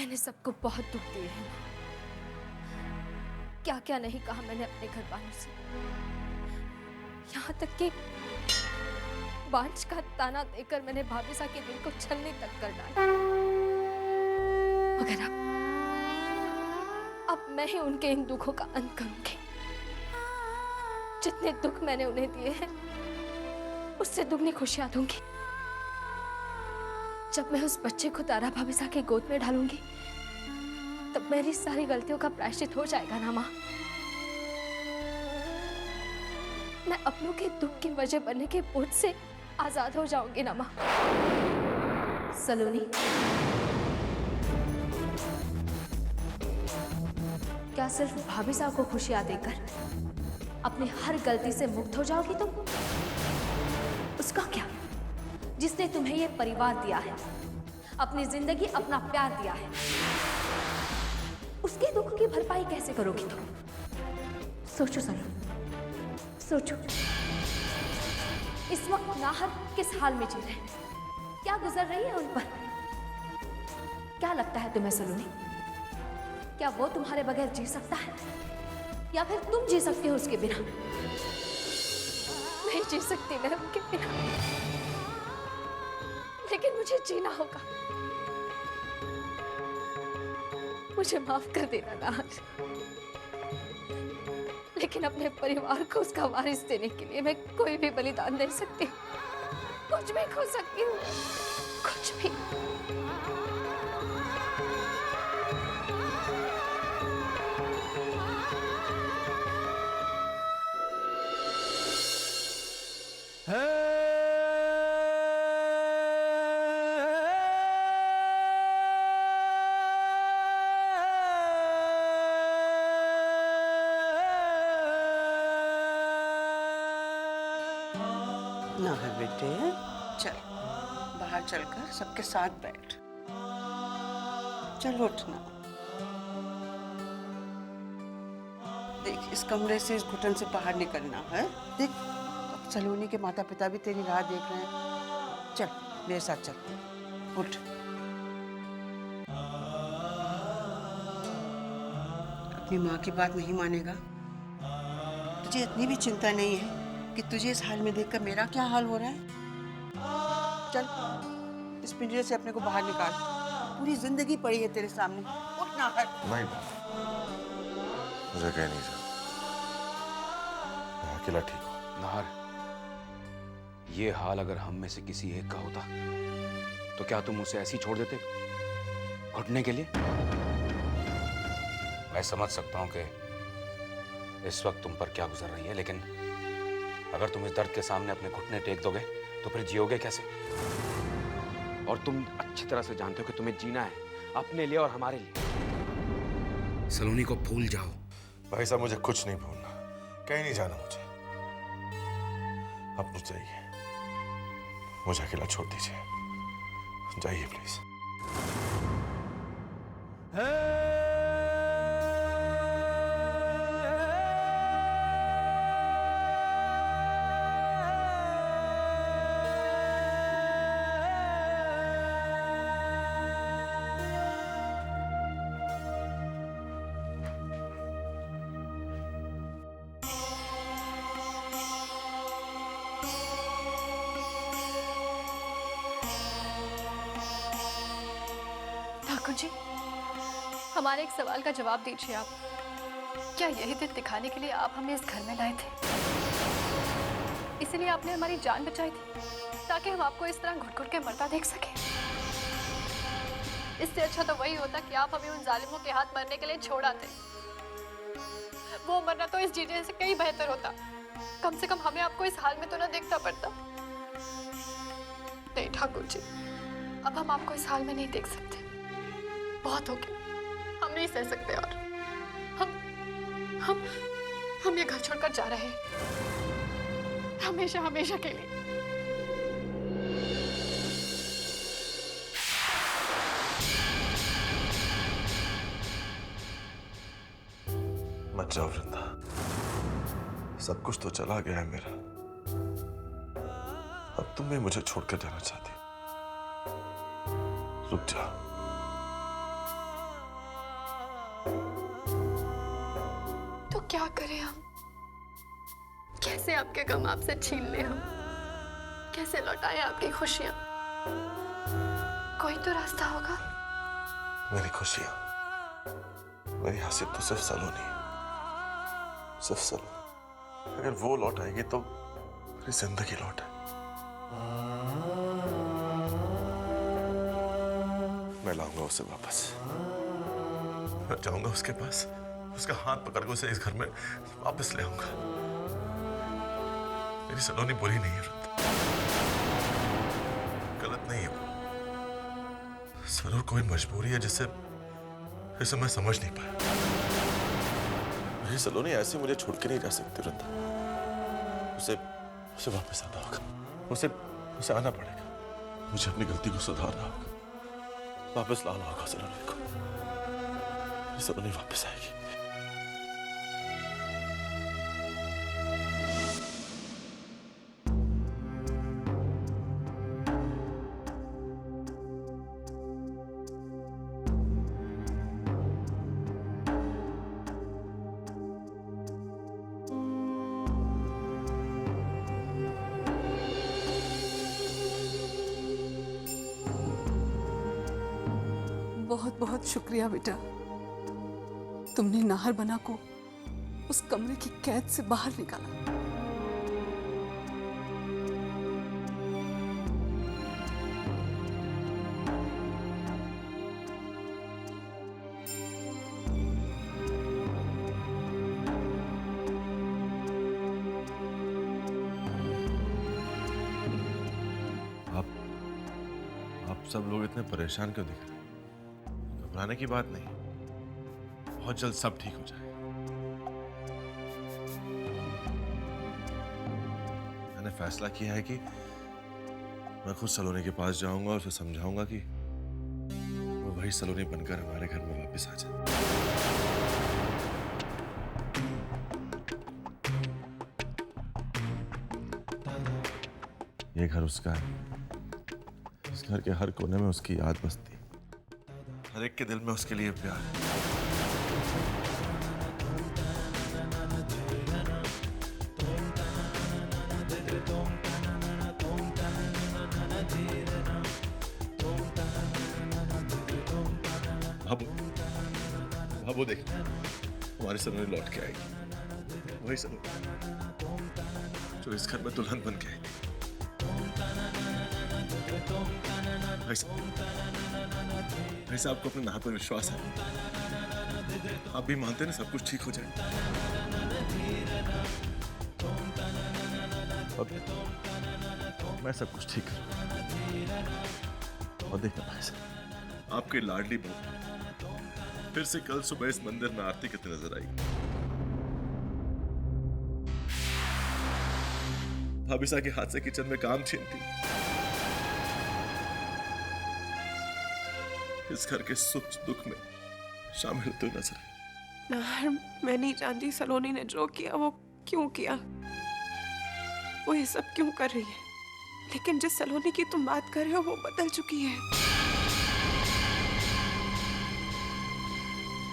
मैंने सबको बहुत दुख दिए हैं। क्या क्या नहीं कहा मैंने अपने घर वालों से, यहाँ तक कि बांझ का ताना देकर मैंने भाभी सा के दिल को छलने तक कर डाला। मगर अब मैं ही उनके इन दुखों का अंत करूंगी। जितने दुख मैंने उन्हें दिए हैं उससे दुगनी खुशियां दूंगी। जब मैं उस बच्चे को तारा भाभी सा के गोद में डालूंगी तब मेरी सारी गलतियों का प्रायश्चित हो जाएगा ना माँ। मैं अपनों के दुख की वजह बनने के बोझ से आजाद हो जाऊंगी ना माँ। सलोनी, क्या सिर्फ भाभी साहब को खुशियां देकर अपनी हर गलती से मुक्त हो जाओगी तुम? उसका क्या, जिसने तुम्हें यह परिवार दिया है, अपनी जिंदगी, अपना प्यार दिया है, उसके दुख की भरपाई कैसे करोगी तुम? सोचो सलोनी, सोचो। इस वक्त नाहर किस हाल में जी रहे हैं, क्या गुजर रही है उन पर? क्या लगता है तुम्हें सलोनी, क्या वो तुम्हारे बगैर जी सकता है या फिर तुम जी सकते हो उसके बिना? नहीं जी सकती मैं उनके बिना, लेकिन मुझे जीना होगा। मुझे माफ कर देना नाज, लेकिन अपने परिवार को उसका वारिस देने के लिए मैं कोई भी बलिदान दे सकती हूँ, कुछ भी खो सकती हूँ, कुछ भी। ना है बेटे, चल बाहर चलकर सबके साथ बैठ। चल उठना। देख, इस कमरे से, इस घुटन से बाहर निकलना है। देख, अब सलोनी के माता पिता भी तेरी राह देख रहे हैं। चल मेरे साथ चल, उठ। अपनी माँ की बात नहीं मानेगा? तुझे इतनी भी चिंता नहीं है कि तुझे इस हाल में देखकर मेरा क्या हाल हो रहा है? चल इस पिंजरे से अपने को बाहर निकाल। पूरी जिंदगी पड़ी है तेरे सामने। उठ ना हट। नहीं, मुझे कहीं नहीं जाना, मैं अकेला ठीक हूँ। नाहर, ये हाल अगर हम में से किसी एक का होता तो क्या तुम उसे ऐसे ही छोड़ देते घुटने के लिए? मैं समझ सकता हूं कि इस वक्त तुम पर क्या गुजर रही है, लेकिन अगर तुम इस दर्द के सामने अपने घुटने टेक दोगे तो फिर जियोगे कैसे? और तुम अच्छी तरह से जानते हो कि तुम्हें जीना है अपने लिए और हमारे लिए। सलोनी को भूल जाओ। भाई साहब, मुझे कुछ नहीं भूलना, कहीं नहीं जाना मुझे। अब मुझ जाइए, मुझे अकेला छोड़ दीजिए, जाइए प्लीज। ठाकुर जी, हमारे एक सवाल का जवाब दीजिए आप। क्या यही दिन दिखाने के लिए आप हमें इस घर में लाए थे? इसीलिए आपने हमारी जान बचाई थी ताकि हम आपको इस तरह घुट घुट के मरता देख सके? इससे अच्छा तो वही होता कि आप हमें उन जालिमों के हाथ मरने के लिए छोड़ आते। वो मरना तो इस जीने से कहीं बेहतर होता। कम से कम हमें आपको इस हाल में तो ना देखना पड़ता। नहीं ठाकुर जी, अब हम आपको इस हाल में नहीं देख सकते। बहुत हो गया, हम नहीं सह सकते और हम ये घर छोड़कर जा रहे हैं, हमेशा हमेशा के लिए। मत जाओ वृंदा, सब कुछ तो चला गया है मेरा। अब तुम भी मुझे छोड़कर जाना चाहती? रुक जाओ, क्या करें हम? कैसे आपके गम आपसे छीन ले हम? कैसे लौटाए आपकी खुशियां? कोई तो रास्ता होगा। मेरी खुशियां, मेरी हंसी तो सिर्फ सलोनी, सिर्फ सलोनी। अगर वो लौट आएगी तो मेरी जिंदगी लौट है। मैं लाऊंगा उसे वापस। मैं जाऊंगा उसके पास, उसका हाथ पकड़ के उसे इस घर में वापस ले आऊंगा। मेरी सलोनी बुरी नहीं है, गलत नहीं है वो। जरूर कोई मजबूरी है जिसे मैं समझ नहीं पाया। मेरी सलोनी ऐसे मुझे छोड़ के नहीं जा सकती वृंदा। उसे वापस आना होगा। उसे आना पड़ेगा। मुझे अपनी गलती को सुधारना होगा, वापस लाना होगा सलोनी को। मेरी सलोनी वापस आएगी। बहुत बहुत शुक्रिया बेटा, तुमने नाहर बना को उस कमरे की कैद से बाहर निकाला। आप सब लोग इतने परेशान क्यों दिख रहे हैं? घबराने की बात नहीं, बहुत जल्द सब ठीक हो जाएगा। मैंने फैसला किया है कि मैं खुद सलोनी के पास जाऊंगा और उसे समझाऊंगा कि वो वही सलोनी बनकर हमारे घर में वापस आ जाए। ये घर उसका है। इस घर के हर कोने में उसकी याद बसती है। हर एक के दिल में उसके लिए प्यार है। बाबू देख, हमारी सलोनी लौट के आएगी। वही सलोनी जो इस घर में दुल्हन बन के आई थी। भाई साहब को अपने नाह पर विश्वास है। आप भी मानते ना सब कुछ ठीक हो जाए। मैं सब कुछ ठीक करूंगा। और देखना भाई साहब, आपकी लाडली बहू फिर से कल सुबह इस मंदिर में आरती कितनी नजर आई। भाभी साहब के हाथ से किचन में काम छीनती, इस घर के सुख दुख में शामिल होते हुए नजर आई। नाहर, मैं नहीं जानती सलोनी ने जो किया वो क्यों किया, वो ये सब क्यों कर रही है, लेकिन जिस सलोनी की तुम बात कर रहे हो वो बदल चुकी है।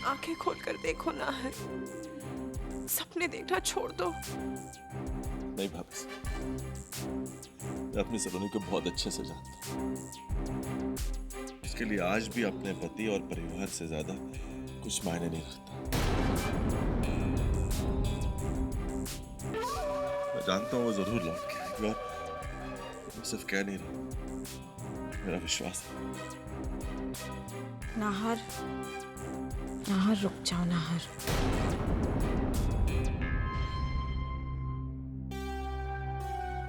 आंखें खोलकर देखो नाहर, सपने देखना छोड़ दो। नहीं भाभी, मैं अपनी सलोनी को बहुत अच्छे से जानता हूं। उसके लिए आज भी अपने पति और परिवार से ज्यादा कुछ मायने नहीं रखता। मैं जानता हूं वो जरूर लौट के आएगी, और मैं सिर्फ कह नहीं रहा, मेरा विश्वास है। नाहर, नाहर रुक जाओ नाहर।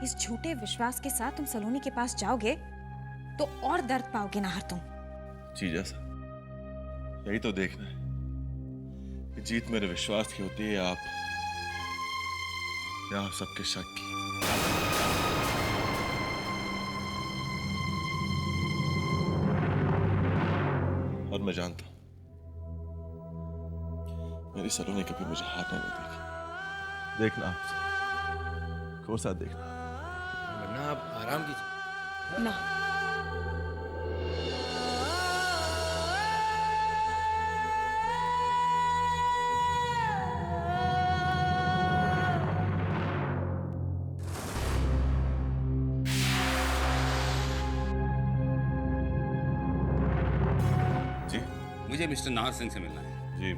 इस झूठे विश्वास के साथ तुम सलोनी के पास जाओगे तो और दर्द पाओगे नाहर तुम। जी जैसा, यही तो देखना है कि जीत मेरे विश्वास की होती है या आप सबके शक की। और मैं जानता हूं मेरी सलोनी कभी मुझे हारने नहीं देगी। देखना आप कोसा देखना। वरना आप आराम कीजिए ना। मुझे मिस्टर नाहर सिंह से मिलना है। जी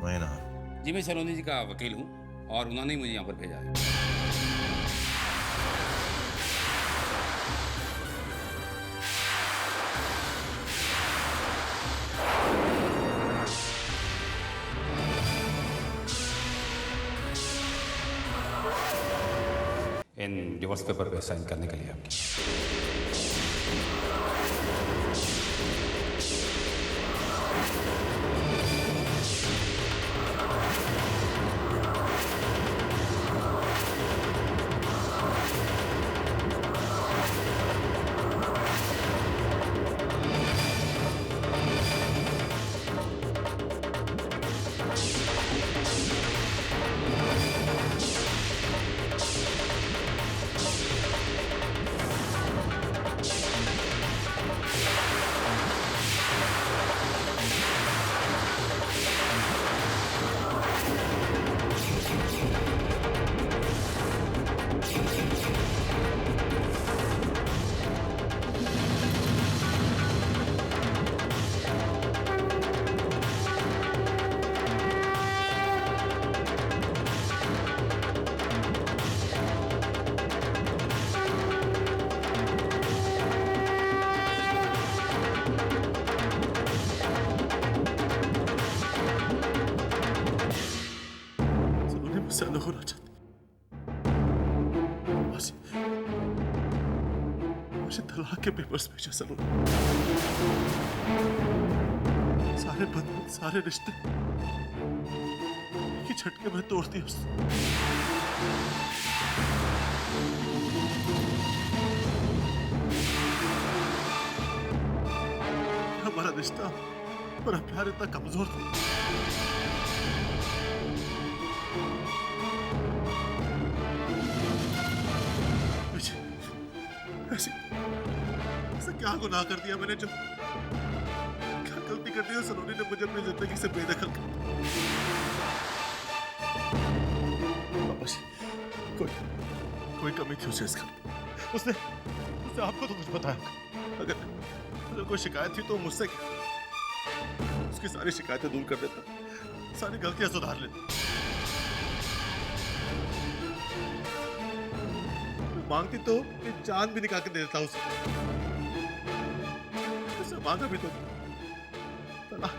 मैं नाहर। जी मैं सलोनी जी का वकील हूँ और उन्होंने ही मुझे यहाँ पर भेजा है। इन डिवोर्स पेपर पे साइन करने के लिए आपकी। मुझसे अलग होना चाहती, मुझे तलाक के पेपर्स भेजा सलोनी। सारे बंधन, सारे रिश्ते की झटके में तोड़ दिए उसने। हमारा रिश्ता, हमारा प्यार इतना कमजोर था। ऐसा क्या गुनाह कर दिया मैंने, जो क्या गलती कर दी सलोनी ने मुझे अपनी जिंदगी से बेदखल कर दिया। कोई कमी थी उसे इस घर में। उसने आपको तो कुछ बताया। अगर कोई शिकायत थी तो मुझसे क्या, उसकी सारी शिकायतें दूर कर देता, सारी गलतियां सुधार लेता। मांगती तो कि जान भी निकाल के दे देता उसे। मांगा भी तो तलाक।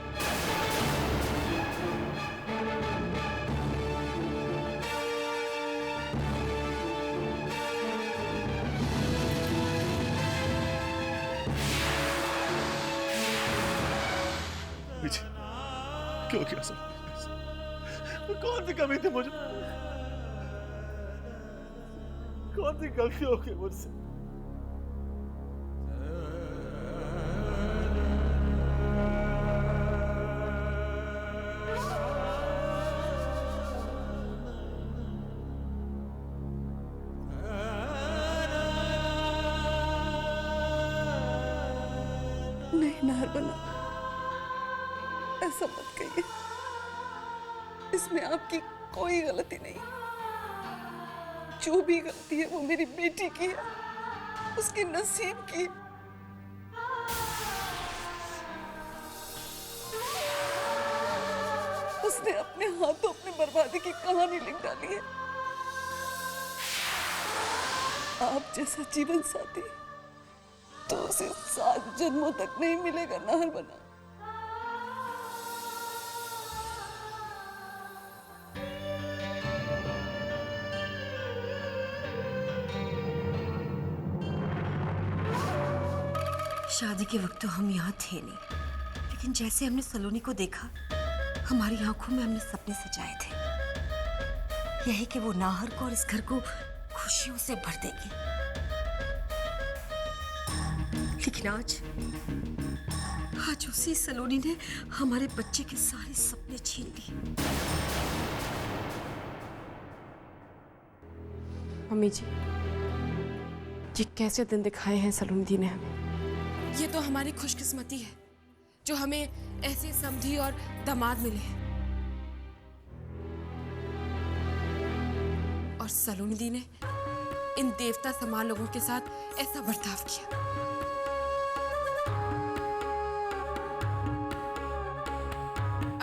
क्यों किया सब? कौन सी कमी थी मुझे? कौन सी गलती हो गई मुझसे? नहीं नाहर बना, ऐसा मत कहिए। इसमें आपकी कोई गलती नहीं। जो भी गलती है वो मेरी बेटी की है, उसके नसीब की। उसने अपने हाथों अपनी बर्बादी की कहानी लिख डाली है। आप जैसा जीवन साथी तो उसे 7 जन्मों तक नहीं मिलेगा नाहर बना। शादी के वक्त तो हम यहाँ थे नहीं, लेकिन जैसे हमने सलोनी को देखा, हमारी आंखों में हमने सपने सजाए थे, यही कि वो नाहर को और इस घर को खुशियों से भर देगी। लेकिन आज उसी सलोनी ने हमारे बच्चे के सारे सपने छीन लिए। मम्मी जी, ये कैसे दिन दिखाए हैं सलोनी दी ने हमें। ये तो हमारी खुशकिस्मती है जो हमें ऐसे समधी और दामाद मिले हैं। और सलोनी दी ने इन देवता समान लोगों के साथ ऐसा बर्ताव किया।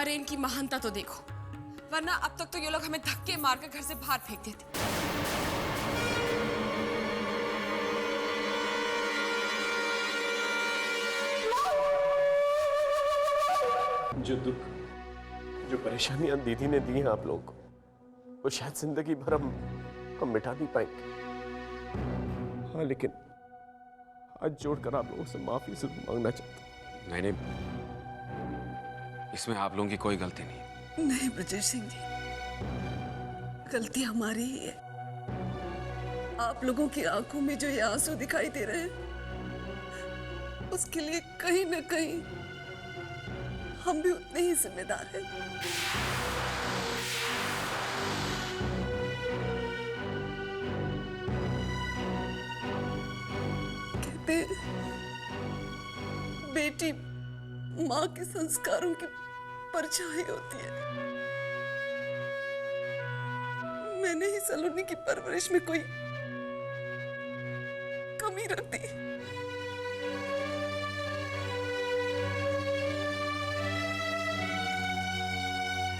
अरे इनकी महानता तो देखो, वरना अब तक तो ये लोग हमें धक्के मारकर घर से बाहर फेंक देते। जो दुख, जो परेशानियां दीदी ने दी हैं आप लोगों को, वो शायद जिंदगी भर हम मिटा नहीं पाएंगे। हाँ, लेकिन हाथ जोड़कर आप लोगों से माफी जरूर मांगना चाहता हूं। नहीं, इसमें आप लोगों की कोई गलती नहीं। नहीं ब्रजेश सिंह जी, गलती हमारी ही है। आप लोगों की आंखों में जो ये आंसू दिखाई दे रहे हैं, उसके लिए कहीं न कहीं हम भी उतने ही जिम्मेदार हैं। कहते हैं, बेटी माँ के संस्कारों की परछाई होती है। मैंने ही सलोनी की परवरिश में कोई कमी रख दी।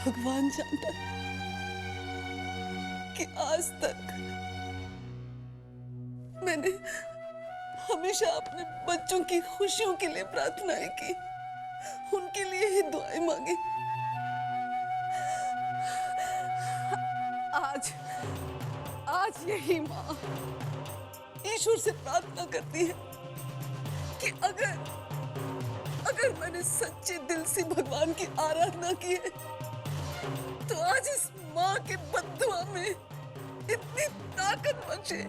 भगवान जानता है कि आज तक मैंने हमेशा अपने बच्चों की खुशियों के लिए प्रार्थनाएं की, उनके लिए ही दुआएं मांगी। आज यही माँ ईश्वर से प्रार्थना करती है कि अगर मैंने सच्चे दिल से भगवान की आराधना की है, तो आज इस माँ के बद्दुआ में इतनी ताकत बचे।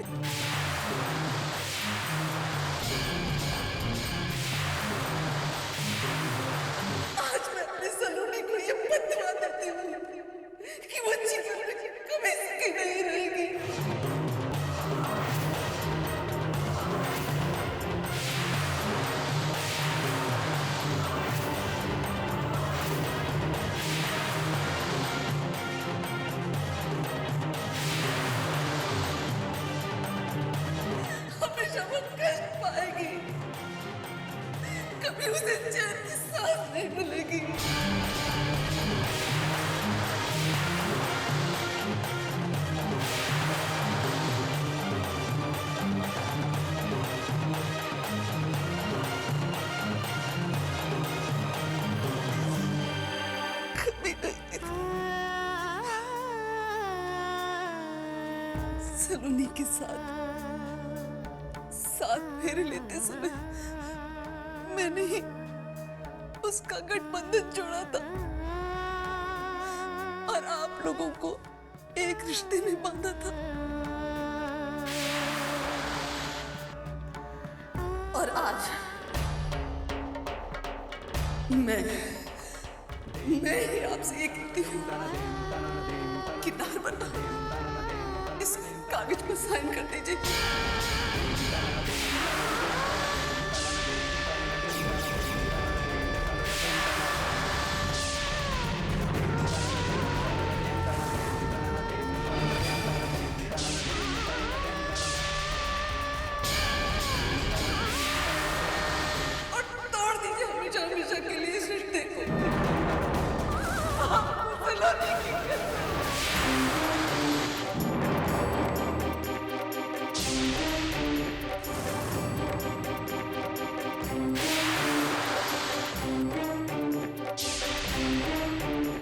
आज मैं अपनी सलोनी को ये बद्दुआ देती हूँ कि वो जीवन में कभी सुखी नहीं रहेगी। हमेशा वो कष्ट पाएगी, कभी उसे चैन की सांस नहीं मिलेगी। कभी नहीं। सलोनी के साथ फेरे लेते समय मैंने ही उसका गठबंधन जोड़ा था और आप लोगों को एक रिश्ते में बांधा था। और आज मैं ही आपसे ये कहती हूँ कि नार बना इस कागज पर साइन कर दीजिए। और तोड़ दीजिए हमेशा हमेशा के लिए इस रिश्ते को। सलोनी की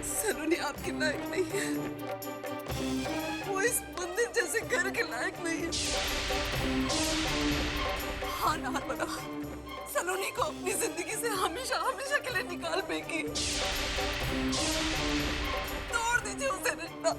सलोनी आपके लायक नहीं है, वो इस मंदिर जैसे घर के लायक नहीं है। हाँ नार बना सलोनी को अपनी जिंदगी से हमेशा हमेशा के लिए निकाल फेंकी। तोड़ दीजिए उसे रिश्ता।